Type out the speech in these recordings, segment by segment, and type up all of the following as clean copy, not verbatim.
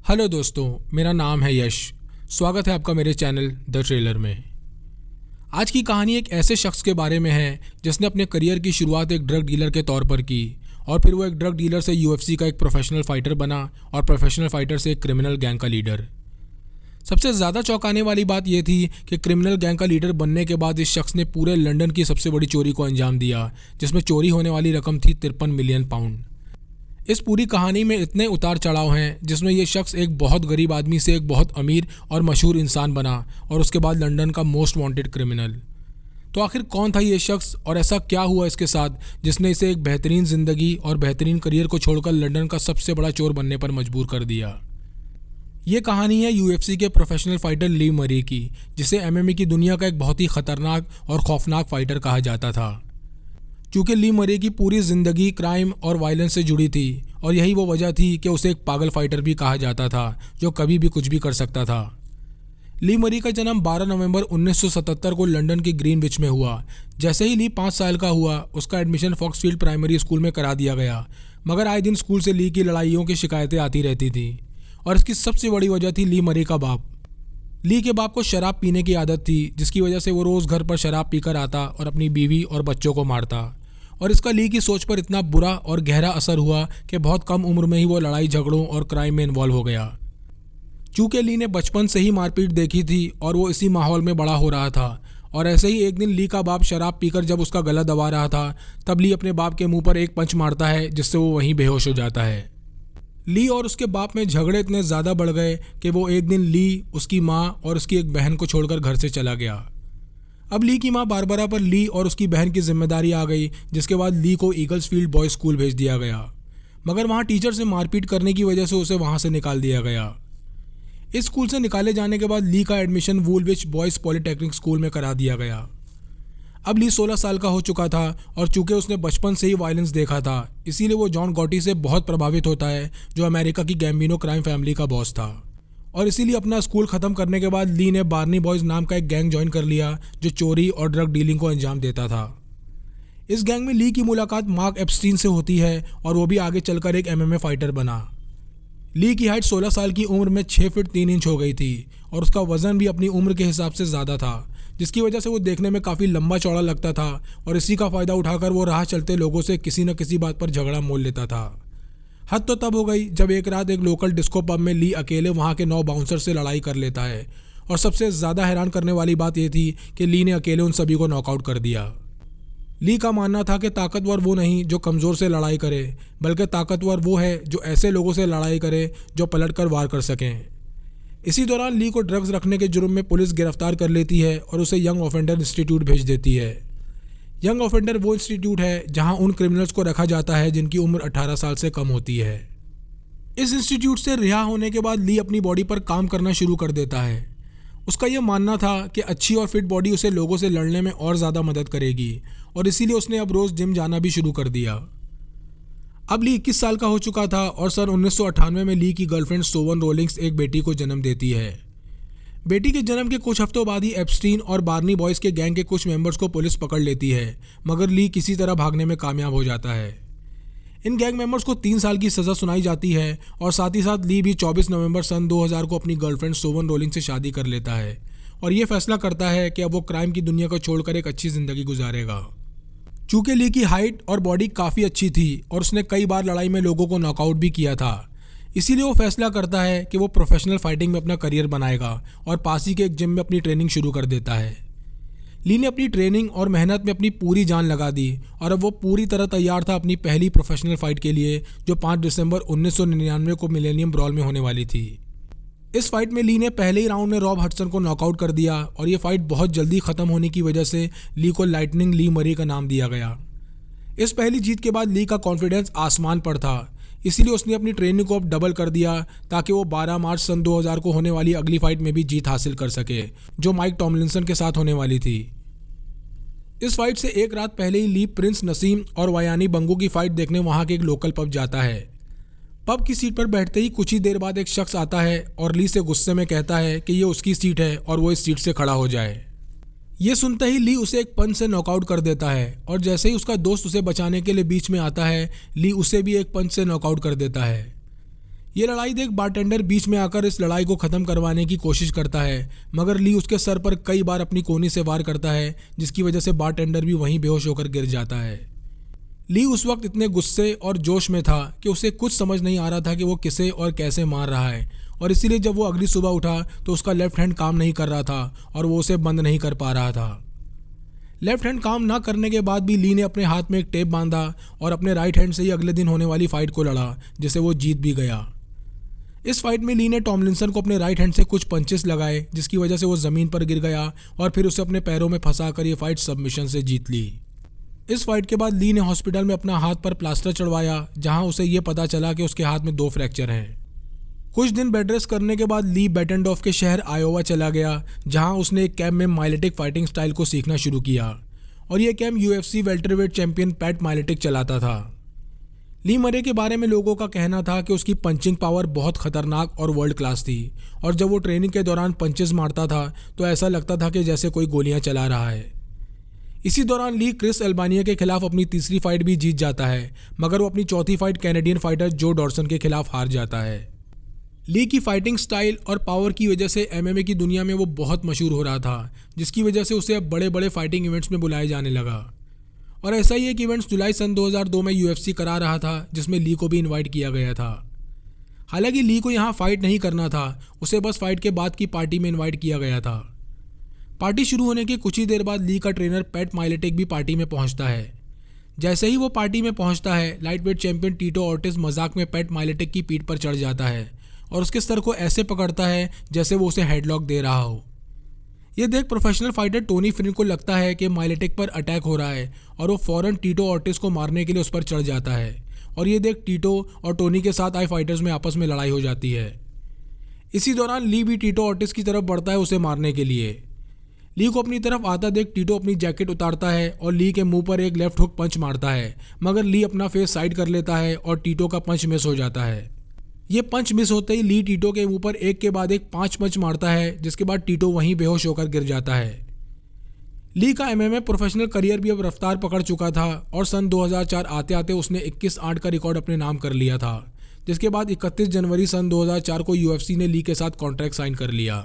Hello दोस्तों, मेरा नाम है यश। स्वागत है आपका मेरे चैनल द ट्रेलर में। आज की कहानी एक ऐसे शख्स के बारे में है जिसने अपने करियर की शुरुआत एक ड्रग डीलर के तौर पर की और फिर वो एक ड्रग डीलर से यूएफसी का एक प्रोफेशनल फाइटर बना और प्रोफेशनल फाइटर से एक क्रिमिनल गैंग का लीडर। सबसे ज़्यादा चौंकाने वाली बात यह थी कि क्रिमिनल गैंग का लीडर बनने के बाद इस शख्स ने पूरे लंदन की सबसे बड़ी चोरी को अंजाम दिया, जिसमें चोरी होने वाली रकम थी 53 मिलियन पाउंड। इस पूरी कहानी में इतने उतार चढ़ाव हैं जिसमें यह शख्स एक बहुत गरीब आदमी से एक बहुत अमीर और मशहूर इंसान बना और उसके बाद लंदन का मोस्ट वांटेड क्रिमिनल। तो आखिर कौन था ये शख्स और ऐसा क्या हुआ इसके साथ जिसने इसे एक बेहतरीन ज़िंदगी और बेहतरीन करियर को छोड़कर लंदन का सबसे बड़ा चोर बनने पर मजबूर कर दिया। ये कहानी है यूएफसी के प्रोफेशनल फाइटर ली मरी की, जिसे एमएमए की दुनिया का एक बहुत ही खतरनाक और खौफनाक फाइटर कहा जाता था। चूँकि ली मरी की पूरी ज़िंदगी क्राइम और वायलेंस से जुड़ी थी और यही वो वजह थी कि उसे एक पागल फाइटर भी कहा जाता था जो कभी भी कुछ भी कर सकता था। ली मरी का जन्म 12 नवंबर 1977 को लंदन के ग्रीनविच में हुआ। जैसे ही ली 5 साल का हुआ उसका एडमिशन फॉक्सफील्ड प्राइमरी स्कूल में करा दिया गया, मगर आए दिन स्कूल से ली की लड़ाइयों की शिकायतें आती रहती थी और इसकी सबसे बड़ी वजह थी ली मरी का बाप। ली के बाप को शराब पीने की आदत थी, जिसकी वजह से वो रोज़ घर पर शराब पीकर आता और अपनी बीवी और बच्चों को मारता। और इसका ली की सोच पर इतना बुरा और गहरा असर हुआ कि बहुत कम उम्र में ही वो लड़ाई झगड़ों और क्राइम में इन्वॉल्व हो गया। चूँकि ली ने बचपन से ही मारपीट देखी थी और वो इसी माहौल में बड़ा हो रहा था, और ऐसे ही एक दिन ली का बाप शराब पीकर जब उसका गला दबा रहा था तब ली अपने बाप के मुंह पर एक पंच मारता है, जिससे वो वहीं बेहोश हो जाता है। ली और उसके बाप में झगड़े इतने ज़्यादा बढ़ गए कि वो एक दिन ली, उसकी माँ और उसकी एक बहन को छोड़कर घर से चला गया। अब ली की माँ बारबरा पर ली और उसकी बहन की जिम्मेदारी आ गई, जिसके बाद ली को ईगल्स फील्ड बॉयज़ स्कूल भेज दिया गया, मगर वहाँ टीचर से मारपीट करने की वजह से उसे वहाँ से निकाल दिया गया। इस स्कूल से निकाले जाने के बाद ली का एडमिशन वुलविच बॉयज़ पॉलिटेक्निक स्कूल में करा दिया गया। अब ली 16 साल का हो चुका था और चूँकि उसने बचपन से ही वायलेंस देखा था, इसीलिए वो जॉन गॉटी से बहुत प्रभावित होता है, जो अमेरिका की गैम्बिनो क्राइम फैमिली का बॉस था। और इसीलिए अपना स्कूल ख़त्म करने के बाद ली ने बार्नी बॉयज़ नाम का एक गैंग ज्वाइन कर लिया जो चोरी और ड्रग डीलिंग को अंजाम देता था। इस गैंग में ली की मुलाकात मार्क एप्स्टीन से होती है और वो भी आगे चलकर एक एमएमए फाइटर बना। ली की हाइट 16 साल की उम्र में 6 फीट 3 इंच हो गई थी और उसका वज़न भी अपनी उम्र के हिसाब से ज़्यादा था, जिसकी वजह से वो देखने में काफ़ी लंबा चौड़ा लगता था और इसी का फ़ायदा उठाकर वो राह चलते लोगों से किसी न किसी बात पर झगड़ा मोल लेता था। हद तो तब हो गई जब एक रात एक लोकल डिस्को पब में ली अकेले वहाँ के 9 बाउंसर से लड़ाई कर लेता है, और सबसे ज़्यादा हैरान करने वाली बात यह थी कि ली ने अकेले उन सभी को नॉकआउट कर दिया। ली का मानना था कि ताकतवर वो नहीं जो कमज़ोर से लड़ाई करे, बल्कि ताकतवर वो है जो ऐसे लोगों से लड़ाई करे जो पलट कर वार कर सकें। इसी दौरान ली को ड्रग्स रखने के जुर्म में पुलिस गिरफ्तार कर लेती है और उसे यंग ऑफेंडर इंस्टीट्यूट भेज देती है। यंग ऑफेंडर वो इंस्टीट्यूट है जहां उन क्रिमिनल्स को रखा जाता है जिनकी उम्र 18 साल से कम होती है। इस इंस्टीट्यूट से रिहा होने के बाद ली अपनी बॉडी पर काम करना शुरू कर देता है। उसका यह मानना था कि अच्छी और फिट बॉडी उसे लोगों से लड़ने में और ज़्यादा मदद करेगी, और इसीलिए उसने अब रोज़ जिम जाना भी शुरू कर दिया। अब ली 21 साल का हो चुका था और सन 1998 में ली की गर्लफ्रेंड सोवन रोलिंग्स एक बेटी को जन्म देती है। बेटी के जन्म के कुछ हफ्तों बाद ही एप्स्टीन और बार्नी बॉयज़ के गैंग के कुछ मेंबर्स को पुलिस पकड़ लेती है, मगर ली किसी तरह भागने में कामयाब हो जाता है। इन गैंग मेंबर्स को 3 साल की सज़ा सुनाई जाती है और साथ ही साथ ली भी 24 नवंबर सन 2000 को अपनी गर्लफ्रेंड सोवन रोलिंग से शादी कर लेता है और ये फैसला करता है कि अब वो क्राइम की दुनिया को छोड़कर एक अच्छी ज़िंदगी गुजारेगा। चूँकि ली की हाइट और बॉडी काफ़ी अच्छी थी और उसने कई बार लड़ाई में लोगों को नॉकआउट भी किया था, इसीलिए वो फैसला करता है कि वो प्रोफेशनल फाइटिंग में अपना करियर बनाएगा और पास ही के एक जिम में अपनी ट्रेनिंग शुरू कर देता है। ली ने अपनी ट्रेनिंग और मेहनत में अपनी पूरी जान लगा दी और अब वो पूरी तरह तैयार था अपनी पहली प्रोफेशनल फाइट के लिए, जो 5 दिसंबर 1999 को मिलेनियम ब्रॉल में होने वाली थी। इस फाइट में ली ने पहले ही राउंड में रॉब हडसन को नॉकआउट कर दिया और ये फाइट बहुत जल्दी ख़त्म होने की वजह से ली को लाइटनिंग ली मरी का नाम दिया गया। इस पहली जीत के बाद ली का कॉन्फिडेंस आसमान पर था, इसीलिए उसने अपनी ट्रेनिंग को अब डबल कर दिया ताकि वो 12 मार्च सन 2000 को होने वाली अगली फाइट में भी जीत हासिल कर सके, जो माइक टॉमलिंसन के साथ होने वाली थी। इस फाइट से एक रात पहले ही ली प्रिंस नसीम और वयानी बंगू की फाइट देखने वहाँ के एक लोकल पब जाता है। पब की सीट पर बैठते ही कुछ ही देर बाद एक शख्स आता है और ली से गुस्से में कहता है कि ये उसकी सीट है और वो इस सीट से खड़ा हो जाए। ये सुनते ही ली उसे एक पंच से नॉकआउट कर देता है और जैसे ही उसका दोस्त उसे बचाने के लिए बीच में आता है, ली उसे भी एक पंच से नॉकआउट कर देता है। ये लड़ाई देख बारटेंडर बीच में आकर इस लड़ाई को ख़त्म करवाने की कोशिश करता है, मगर ली उसके सर पर कई बार अपनी कोहनी से वार करता है, जिसकी वजह से बारटेंडर भी वहीं बेहोश होकर गिर जाता है। ली उस वक्त इतने गुस्से और जोश में था कि उसे कुछ समझ नहीं आ रहा था कि वो किसे और कैसे मार रहा है, और इसीलिए जब वो अगली सुबह उठा तो उसका लेफ्ट हैंड काम नहीं कर रहा था और वो उसे बंद नहीं कर पा रहा था। लेफ्ट हैंड काम ना करने के बाद भी ली ने अपने हाथ में एक टेप बांधा और अपने राइट हैंड से ही अगले दिन होने वाली फाइट को लड़ा, जिसे वो जीत भी गया। इस फाइट में ली ने टॉमलिंसन को अपने राइट हैंड से कुछ पंचेस लगाए, जिसकी वजह से वो ज़मीन पर गिर गया और फिर उसे अपने पैरों में फंसाकर ये फाइट सबमिशन से जीत ली। इस फाइट के बाद ली ने हॉस्पिटल में अपना हाथ पर प्लास्टर चढ़वाया, जहां उसे ये पता चला कि उसके हाथ में 2 फ्रैक्चर हैं। कुछ दिन बेड रेस्ट करने के बाद ली बेटेंडॉफ के शहर आयोवा चला गया, जहां उसने एक कैंप में माइलेटिक फाइटिंग स्टाइल को सीखना शुरू किया, और यह camp UFC welterweight champion Pat Miletich चलाता था। ली मरे के बारे में लोगों का कहना था कि उसकी पंचिंग पावर बहुत खतरनाक और वर्ल्ड क्लास थी, और जब वो ट्रेनिंग के दौरान पंचेस मारता था तो ऐसा लगता था कि जैसे कोई गोलियां चला रहा है। इसी दौरान ली क्रिस एल्बानिया के खिलाफ अपनी तीसरी फाइट भी जीत जाता है, मगर वो अपनी चौथी फाइट कैनेडियन फाइटर जो डॉर्सन के खिलाफ हार जाता है। ली की फाइटिंग स्टाइल और पावर की वजह से MMA की दुनिया में वो बहुत मशहूर हो रहा था, जिसकी वजह से उसे अब बड़े बड़े फाइटिंग इवेंट्स में बुलाए जाने लगा। और ऐसा ही एक इवेंट्स जुलाई सन 2002 में UFC करा रहा था, जिसमें ली को भी इनवाइट किया गया था। हालांकि ली को यहाँ फाइट नहीं करना था, उसे बस फाइट के बाद की पार्टी में इन्वाइट किया गया था। पार्टी शुरू होने के कुछ ही देर बाद ली का ट्रेनर पैट माइलेटिक भी पार्टी में पहुंचता है। जैसे ही वो पार्टी में पहुंचता है, लाइटवेट चैंपियन टीटो ऑर्टिज मजाक में पैट माइलेटिक की पीठ पर चढ़ जाता है और उसके सर को ऐसे पकड़ता है जैसे वो उसे हेडलॉक दे रहा हो। ये देख प्रोफेशनल फाइटर टोनी फ्रिन को लगता है कि माइलेटिक पर अटैक हो रहा है, और वो फौरन टीटो ऑर्टिज को मारने के लिए उस पर चढ़ जाता है, और ये देख टीटो और टोनी के साथ आए फाइटर्स में आपस में लड़ाई हो जाती है। इसी दौरान ली भी टीटो ऑर्टिज की तरफ बढ़ता है उसे मारने के लिए। ली को अपनी तरफ आता देख टीटो अपनी जैकेट उतारता है और ली के मुंह पर एक लेफ्ट हुक पंच मारता है, मगर ली अपना फेस साइड कर लेता है और टीटो का पंच मिस हो जाता है। ये पंच मिस होते ही ली टीटो के मुंह पर एक के बाद एक 5 पंच मारता है, जिसके बाद टीटो वहीं बेहोश होकर गिर जाता है। ली का MMA प्रोफेशनल करियर भी अब रफ्तार पकड़ चुका था, और सन 2004 आते आते उसने 21-8 का रिकॉर्ड अपने नाम कर लिया था, जिसके बाद 31 जनवरी सन 2004 को UFC ने ली के साथ कॉन्ट्रैक्ट साइन कर लिया।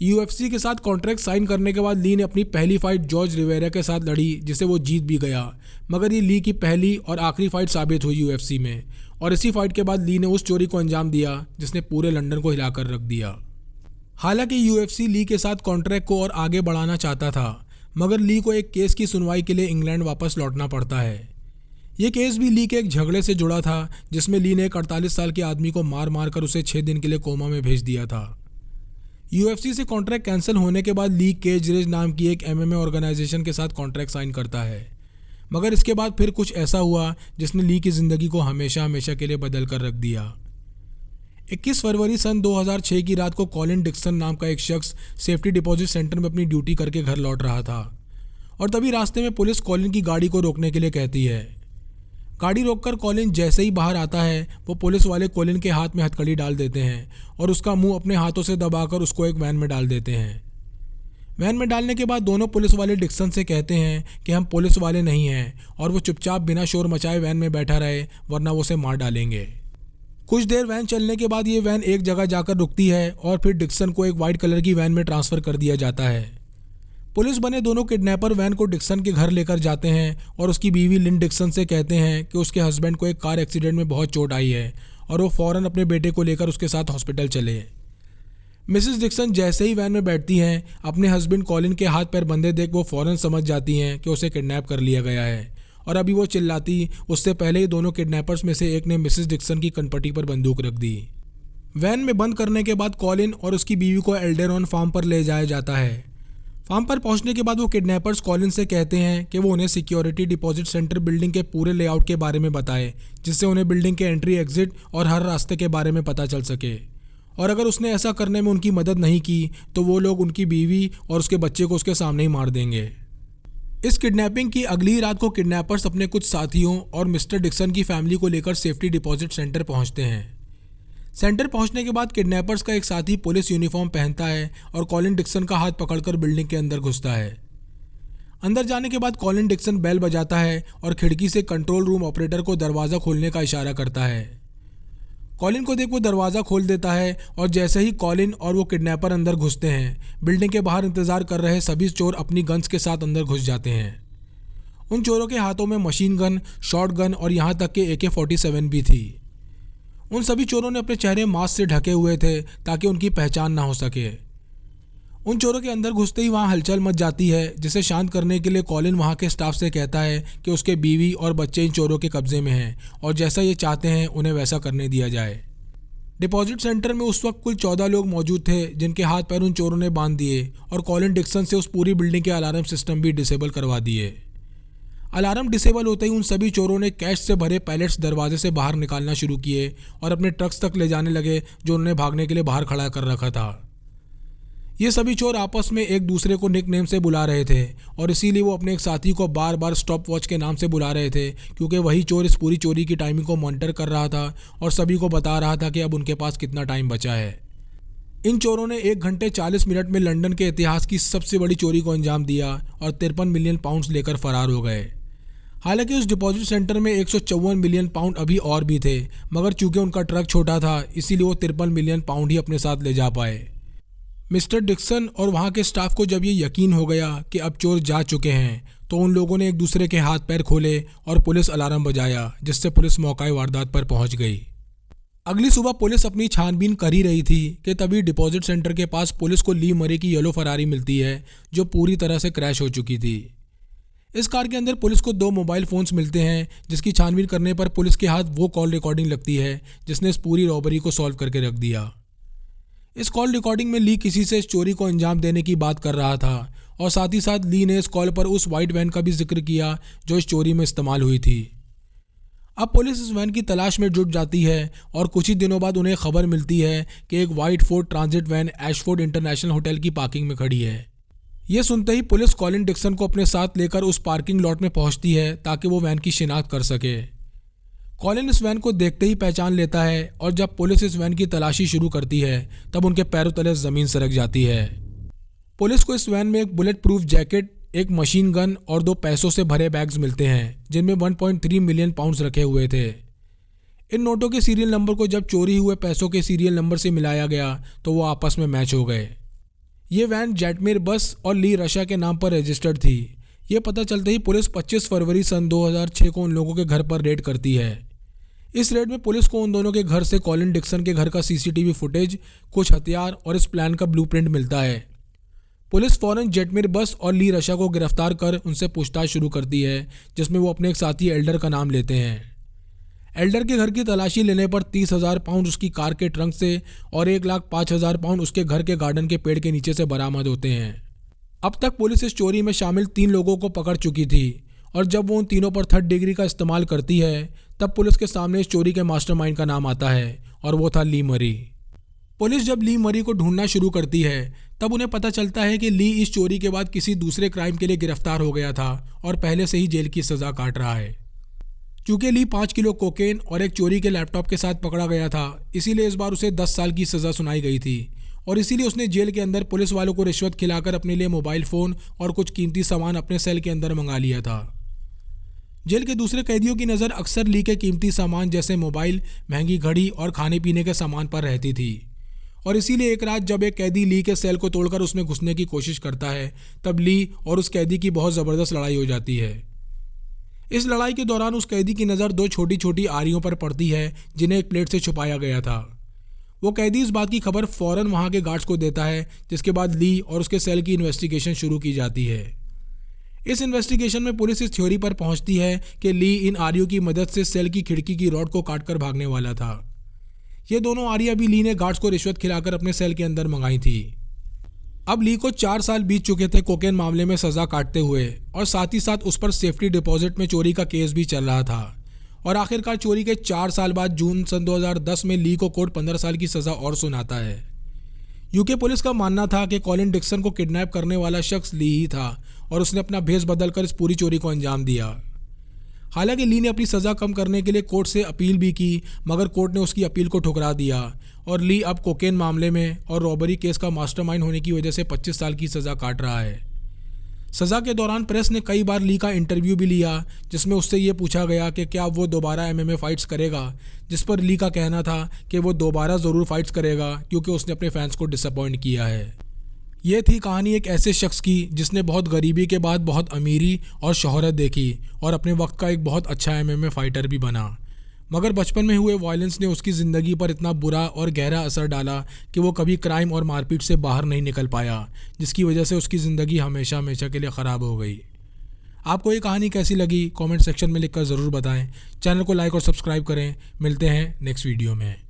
UFC के साथ कॉन्ट्रैक्ट साइन करने के बाद ली ने अपनी पहली फाइट जॉर्ज रिवेरा के साथ लड़ी, जिसे वो जीत भी गया, मगर ये ली की पहली और आखिरी फाइट साबित हुई UFC में, और इसी फाइट के बाद ली ने उस चोरी को अंजाम दिया जिसने पूरे लंदन को हिलाकर रख दिया। हालांकि UFC ली के साथ कॉन्ट्रैक्ट को और आगे बढ़ाना चाहता था, मगर ली को एक केस की सुनवाई के लिए इंग्लैंड वापस लौटना पड़ता है। ये केस भी ली के एक झगड़े से जुड़ा था, जिसमें ली ने एक 48 साल के आदमी को मार मार कर उसे 6 दिन के लिए कोमा में भेज दिया था। UFC से कॉन्ट्रैक्ट कैंसिल होने के बाद ली केज रेज नाम की एक MMA ऑर्गेनाइजेशन के साथ कॉन्ट्रैक्ट साइन करता है, मगर इसके बाद फिर कुछ ऐसा हुआ जिसने ली की ज़िंदगी को हमेशा हमेशा के लिए बदल कर रख दिया। 21 फरवरी सन 2006 की रात को कॉलिन डिक्सन नाम का एक शख्स सेफ्टी डिपॉजिट सेंटर में अपनी ड्यूटी करके घर लौट रहा था, और तभी रास्ते में पुलिस कॉलिन की गाड़ी को रोकने के लिए कहती है। गाड़ी रोककर कॉलिन जैसे ही बाहर आता है, वो पुलिस वाले कॉलिन के हाथ में हथकड़ी डाल देते हैं और उसका मुंह अपने हाथों से दबाकर उसको एक वैन में डाल देते हैं। वैन में डालने के बाद दोनों पुलिस वाले डिक्सन से कहते हैं कि हम पुलिस वाले नहीं हैं, और वो चुपचाप बिना शोर मचाए वैन में बैठा रहे, वरना वो उसे मार डालेंगे। कुछ देर वैन चलने के बाद ये वैन एक जगह जाकर रुकती है, और फिर डिक्सन को एक वाइट कलर की वैन में ट्रांसफ़र कर दिया जाता है। पुलिस बने दोनों किडनैपर वैन को डिक्सन के घर लेकर जाते हैं और उसकी बीवी लिन डिक्सन से कहते हैं कि उसके हस्बैंड को एक कार एक्सीडेंट में बहुत चोट आई है, और वो फ़ौरन अपने बेटे को लेकर उसके साथ हॉस्पिटल चले। मिसेस डिक्सन जैसे ही वैन में बैठती हैं, अपने हस्बैंड कॉलिन के हाथ पैर बंधे देख वो फ़ौरन समझ जाती हैं कि उसे किडनैप कर लिया गया है, और अभी वो चिल्लाती उससे पहले ही दोनों किडनैपर्स में से एक ने मिसेस डिक्सन की कनपटी पर बंदूक रख दी। वैन में बंद करने के बाद कॉलिन और उसकी बीवी को एल्डेरॉन फार्म पर ले जाया जाता है। फार्म पर पहुंचने के बाद वो किडनैपर्स कॉलिन से कहते हैं कि वो उन्हें सिक्योरिटी डिपॉजिट सेंटर बिल्डिंग के पूरे लेआउट के बारे में बताए, जिससे उन्हें बिल्डिंग के एंट्री एग्जिट और हर रास्ते के बारे में पता चल सके, और अगर उसने ऐसा करने में उनकी मदद नहीं की तो वो लोग उनकी बीवी और उसके बच्चे को उसके सामने ही मार देंगे। इस किडनैपिंग की अगली रात को किडनैपर्स अपने कुछ साथियों और मिस्टर डिक्सन की फैमिली को लेकर सेफ्टी डिपॉजिट सेंटर पहुंचते हैं। सेंटर पहुंचने के बाद किडनैपर्स का एक साथी पुलिस यूनिफॉर्म पहनता है और कॉलिन डिक्सन का हाथ पकड़कर बिल्डिंग के अंदर घुसता है। अंदर जाने के बाद कॉलिन डिक्सन बेल बजाता है और खिड़की से कंट्रोल रूम ऑपरेटर को दरवाज़ा खोलने का इशारा करता है। कॉलिन को देख वो दरवाज़ा खोल देता है और जैसे ही कॉलिन और वो किडनैपर अंदर घुसते हैं, बिल्डिंग के बाहर इंतज़ार कर रहे सभी चोर अपनी गन्स के साथ अंदर घुस जाते हैं। उन चोरों के हाथों में मशीन गन, शॉट गन और यहाँ तक के AK-47 भी थी। उन सभी चोरों ने अपने चेहरे मास्क से ढके हुए थे ताकि उनकी पहचान ना हो सके। उन चोरों के अंदर घुसते ही वहाँ हलचल मच जाती है, जिसे शांत करने के लिए कॉलिन वहाँ के स्टाफ से कहता है कि उसके बीवी और बच्चे इन चोरों के कब्जे में हैं और जैसा ये चाहते हैं उन्हें वैसा करने दिया जाए। डिपॉजिट सेंटर में उस वक्त कुल 14 लोग मौजूद थे जिनके हाथ पैर उन चोरों ने बांध दिए और कॉलिन डिक्सन से उस पूरी बिल्डिंग के अलार्म सिस्टम भी डिसेबल करवा दिए। अलार्म डिसेबल होते ही उन सभी चोरों ने कैश से भरे पैलेट्स दरवाजे से बाहर निकालना शुरू किए और अपने ट्रक्स तक ले जाने लगे जो उन्होंने भागने के लिए बाहर खड़ा कर रखा था। ये सभी चोर आपस में एक दूसरे को निक नेम से बुला रहे थे और इसीलिए वो अपने एक साथी को बार बार स्टॉप वॉच के नाम से बुला रहे थे, क्योंकि वही चोर इस पूरी चोरी की टाइमिंग को मॉनिटर कर रहा था और सभी को बता रहा था कि अब उनके पास कितना टाइम बचा है। इन चोरों ने 1 घंटे 40 मिनट में लंदन के इतिहास की सबसे बड़ी चोरी को अंजाम दिया और 53 मिलियन पाउंड्स लेकर फरार हो गए। हालांकि उस डिपॉजिट सेंटर में 154 मिलियन पाउंड अभी और भी थे, मगर चूंकि उनका ट्रक छोटा था इसीलिए वो 53 मिलियन पाउंड ही अपने साथ ले जा पाए। मिस्टर डिक्सन और वहाँ के स्टाफ को जब ये यकीन हो गया कि अब चोर जा चुके हैं तो उन लोगों ने एक दूसरे के हाथ पैर खोले और पुलिस अलार्म बजाया, जिससे पुलिस मौके वारदात पर पहुँच गई। अगली सुबह पुलिस अपनी छानबीन कर ही रही थी कि तभी डिपॉजिट सेंटर के पास पुलिस को ली मरी की येलो फरारी मिलती है जो पूरी तरह से क्रैश हो चुकी थी। इस कार के अंदर पुलिस को 2 मोबाइल फ़ोन्स मिलते हैं, जिसकी छानबीन करने पर पुलिस के हाथ वो कॉल रिकॉर्डिंग लगती है जिसने इस पूरी रॉबरी को सॉल्व करके रख दिया। इस कॉल रिकॉर्डिंग में ली किसी से इस चोरी को अंजाम देने की बात कर रहा था और साथ ही साथ ली ने इस कॉल पर उस वाइट वैन का भी जिक्र किया जो इस चोरी में इस्तेमाल हुई थी। अब पुलिस इस वैन की तलाश में जुट जाती है और कुछ ही दिनों बाद उन्हें खबर मिलती है कि एक white Ford Transit van Ashford International hotel की पार्किंग में खड़ी है। ये सुनते ही पुलिस कॉलिन डिक्सन को अपने साथ लेकर उस पार्किंग लॉट में पहुंचती है ताकि वो वैन की शिनाख्त कर सके। कॉलिन इस वैन को देखते ही पहचान लेता है और जब पुलिस इस वैन की तलाशी शुरू करती है तब उनके पैरों तले ज़मीन सरक जाती है। पुलिस को इस वैन में एक बुलेट प्रूफ जैकेट, एक मशीन गन और 2 पैसों से भरे बैग्स मिलते हैं जिनमें 1.3 मिलियन पाउंड्स रखे हुए थे। इन नोटों के सीरियल नंबर को जब चोरी हुए पैसों के सीरियल नंबर से मिलाया गया तो वो आपस में मैच हो गए। ये वैन जेटमिर बस और ली रशा के नाम पर रजिस्टर्ड थी। ये पता चलते ही पुलिस 25 फरवरी सन 2006 को उन लोगों के घर पर रेड करती है। इस रेड में पुलिस को उन दोनों के घर से कॉलिन डिक्सन के घर का CCTV फुटेज, कुछ हथियार और इस प्लान का ब्लूप्रिंट मिलता है। पुलिस फौरन जेटमिर बस और ली रशा को गिरफ्तार कर उनसे पूछताछ शुरू करती है, जिसमें वो अपने एक साथी एल्डर का नाम लेते हैं। एल्डर के घर की तलाशी लेने पर 30,000 पाउंड उसकी कार के ट्रंक से और 1,05,000 पाउंड उसके घर के गार्डन के पेड़ के नीचे से बरामद होते हैं। अब तक पुलिस इस चोरी में शामिल 3 लोगों को पकड़ चुकी थी और जब वो उन तीनों पर 3rd डिग्री का इस्तेमाल करती है तब पुलिस के सामने इस चोरी के मास्टरमाइंड का नाम आता है और वो था ली मरी। पुलिस जब ली मरी को ढूंढना शुरू करती है तब उन्हें पता चलता है कि ली इस चोरी के बाद किसी दूसरे क्राइम के लिए गिरफ्तार हो गया था और पहले से ही जेल की सज़ा काट रहा है। चूँकि ली 5 किलो कोकेन और एक चोरी के लैपटॉप के साथ पकड़ा गया था, इसीलिए इस बार उसे 10 साल की सज़ा सुनाई गई थी और इसीलिए उसने जेल के अंदर पुलिस वालों को रिश्वत खिलाकर अपने लिए मोबाइल फ़ोन और कुछ कीमती सामान अपने सेल के अंदर मंगा लिया था। जेल के दूसरे कैदियों की नज़र अक्सर ली के कीमती सामान जैसे मोबाइल, महंगी घड़ी और खाने पीने के सामान पर रहती थी और इसीलिए एक रात जब एक कैदी ली के सेल को तोड़कर उसमें घुसने की कोशिश करता है तब ली और उस कैदी की बहुत ज़बरदस्त लड़ाई हो जाती है। इस लड़ाई के दौरान उस कैदी की नज़र 2 छोटी छोटी आरियों पर पड़ती है जिन्हें एक प्लेट से छुपाया गया था। वो कैदी इस बात की खबर फ़ौरन वहाँ के गार्ड्स को देता है, जिसके बाद ली और उसके सेल की इन्वेस्टिगेशन शुरू की जाती है। इस इन्वेस्टिगेशन में पुलिस इस थ्योरी पर पहुंचती है कि ली इन आरियों की मदद से सेल की खिड़की की रॉड को काटकर भागने वाला था। ये दोनों आरियां भी ली ने गार्ड्स को रिश्वत खिलाकर अपने सेल के अंदर मंगाई थी। अब ली को 4 साल बीत चुके थे कोकेन मामले में सज़ा काटते हुए और साथ ही साथ उस पर सेफ्टी डिपॉजिट में चोरी का केस भी चल रहा था और आखिरकार चोरी के 4 साल बाद जून सन 2010 में ली को कोर्ट 15 साल की सज़ा और सुनाता है। यूके पुलिस का मानना था कि कॉलिन डिक्सन को किडनैप करने वाला शख्स ली ही था और उसने अपना भेष बदलकर इस पूरी चोरी को अंजाम दिया। हालांकि ली ने अपनी सज़ा कम करने के लिए कोर्ट से अपील भी की, मगर कोर्ट ने उसकी अपील को ठुकरा दिया और ली अब कोकेन मामले में और रॉबरी केस का मास्टरमाइंड होने की वजह से 25 साल की सज़ा काट रहा है। सज़ा के दौरान प्रेस ने कई बार ली का इंटरव्यू भी लिया, जिसमें उससे ये पूछा गया कि क्या वो दोबारा एमएमए फाइट्स करेगा, जिस पर ली का कहना था कि वो दोबारा ज़रूर फाइट्स करेगा क्योंकि उसने अपने फैंस को डिसअपॉइंट किया है। ये थी कहानी एक ऐसे शख्स की जिसने बहुत गरीबी के बाद बहुत अमीरी और शोहरत देखी और अपने वक्त का एक बहुत अच्छा एमएमए फाइटर भी बना। मगर बचपन में हुए वायलेंस ने उसकी ज़िंदगी पर इतना बुरा और गहरा असर डाला कि वो कभी क्राइम और मारपीट से बाहर नहीं निकल पाया, जिसकी वजह से उसकी ज़िंदगी हमेशा हमेशा के लिए ख़राब हो गई। आपको ये कहानी कैसी लगी कमेंट सेक्शन में लिखकर ज़रूर बताएं। चैनल को लाइक और सब्सक्राइब करें। मिलते हैं नेक्स्ट वीडियो में।